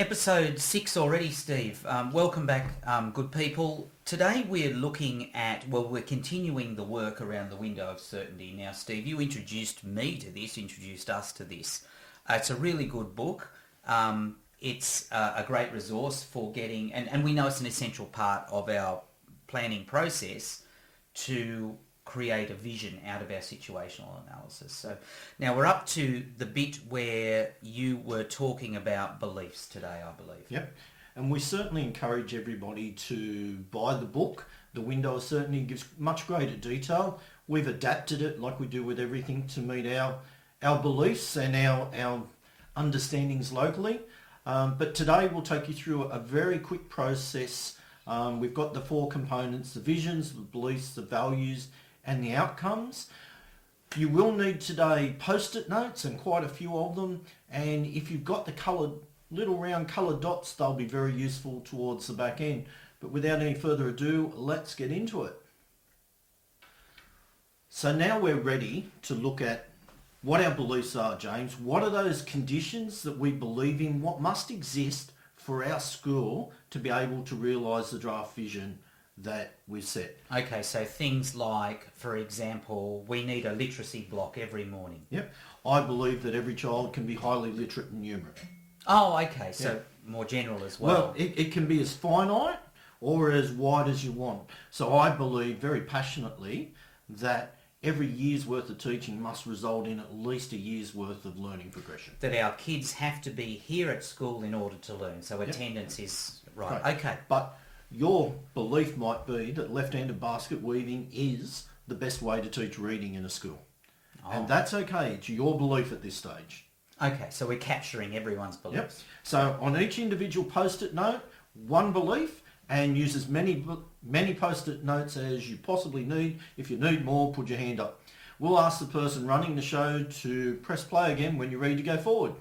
Episode 6 already, Steve. Welcome back, good people. Today we're looking at, we're continuing the work around the window of certainty. Now, Steve, you introduced me to this, introduced us to this. It's a really good book. It's a great resource for getting, and we know it's an essential part of our planning process to create a vision out of our situational analysis. So now we're up to the bit where you were talking about beliefs today, I believe. Yep. And we certainly encourage everybody to buy the book. The Window of Certainty gives much greater detail. We've adapted it like we do with everything to meet our beliefs and our understandings locally. But today we'll take you through a very quick process. We've got the 4 components: the visions, the beliefs, the values, and the outcomes. You will need today post-it notes, and quite a few of them, and if you've got the coloured little round coloured dots, they'll be very useful towards the back end. But without any further ado, let's get into it. So now we're ready to look at what our beliefs are, James. What are those conditions that we believe in? What must exist for our school to be able to realise the draft vision that we've set? Okay, so things like, for example, we need a literacy block every morning. Yep. I believe that every child can be highly literate and numerate. Oh, okay, so more general as well. Well, it can be as finite or as wide as you want. So I believe very passionately that every year's worth of teaching must result in at least a year's worth of learning progression. That our kids have to be here at school in order to learn, so attendance is right. Great. Okay. But your belief might be that left-handed basket weaving is the best way to teach reading in a school. Oh. And that's okay. It's your belief at this stage. Okay, so we're capturing everyone's beliefs. Yep. So on each individual post-it note, one belief, and use as many post-it notes as you possibly need. If you need more, put your hand up. We'll ask the person running the show to press play again when you're ready to go forward.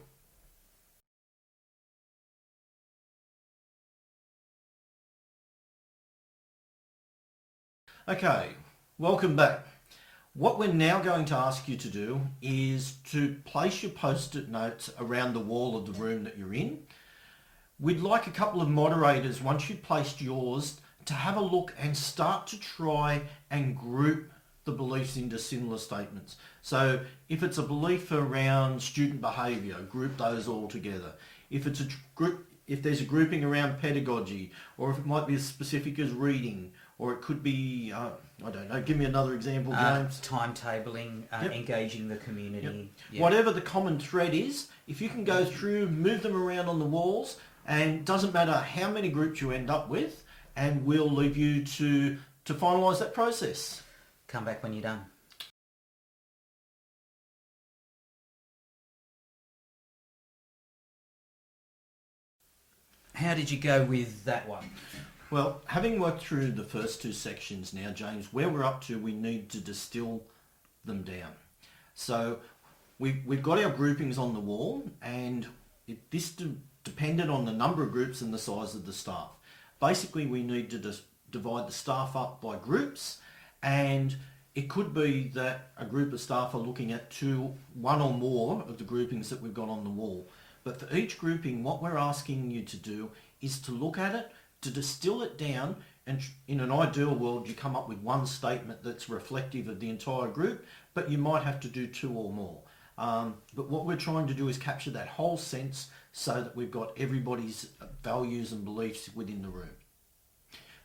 Okay, welcome back. What we're now going to ask you to do is to place your post-it notes around the wall of the room that you're in. We'd like a couple of moderators, once you've placed yours, to have a look and start to try and group the beliefs into similar statements. So if it's a belief around student behaviour, group those all together. If it's a group, if there's a grouping around pedagogy, or if it might be as specific as reading, or it could be, I don't know, give me another example, James. Timetabling, engaging the community. Yep. Yep. Whatever the common thread is, if you can go through, move them around on the walls, and it doesn't matter how many groups you end up with, and we'll leave you to finalise that process. Come back when you're done. How did you go with that one? Well, having worked through the first 2 sections now, James, where we're up to, we need to distill them down. So we've got our groupings on the wall, and this depended on the number of groups and the size of the staff. Basically, we need to divide the staff up by groups, and it could be that a group of staff are looking at one or more of the groupings that we've got on the wall. But for each grouping, what we're asking you to do is to look at it, to distill it down, and in an ideal world you come up with one statement that's reflective of the entire group, but you might have to do 2 or more. But what we're trying to do is capture that whole sense so that we've got everybody's values and beliefs within the room.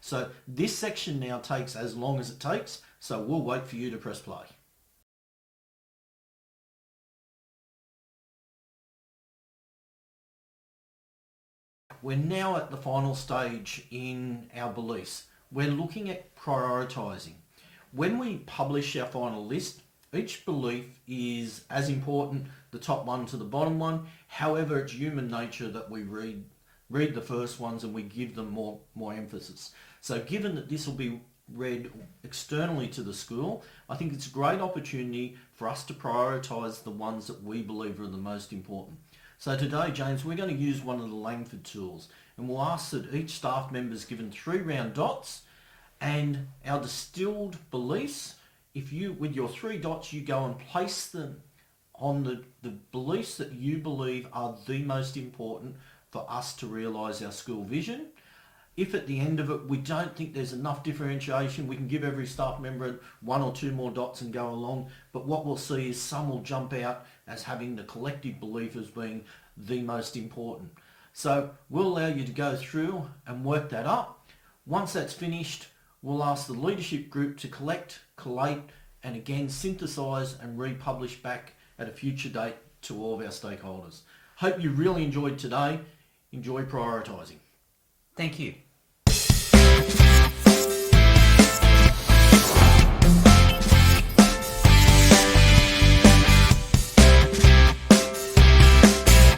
So this section now takes as long as it takes, so we'll wait for you to press play. We're now at the final stage in our beliefs. We're looking at prioritising. When we publish our final list, each belief is as important, the top one to the bottom one. However, it's human nature that we read the first ones and we give them more emphasis. So given that this will be read externally to the school, I think it's a great opportunity for us to prioritise the ones that we believe are the most important. So today, James, we're going to use one of the Langford tools, and we'll ask that each staff member is given 3 round dots, and our distilled beliefs, if you, with your 3 dots, you go and place them on the beliefs that you believe are the most important, for us to realise our school vision. If at the end of it we don't think there's enough differentiation, we can give every staff member 1 or 2 more dots and go along. But what we'll see is some will jump out as having the collective belief as being the most important. So we'll allow you to go through and work that up. Once that's finished, we'll ask the leadership group to collect, collate, and again synthesise and republish back at a future date to all of our stakeholders. Hope you really enjoyed today. Enjoy prioritising. Thank you.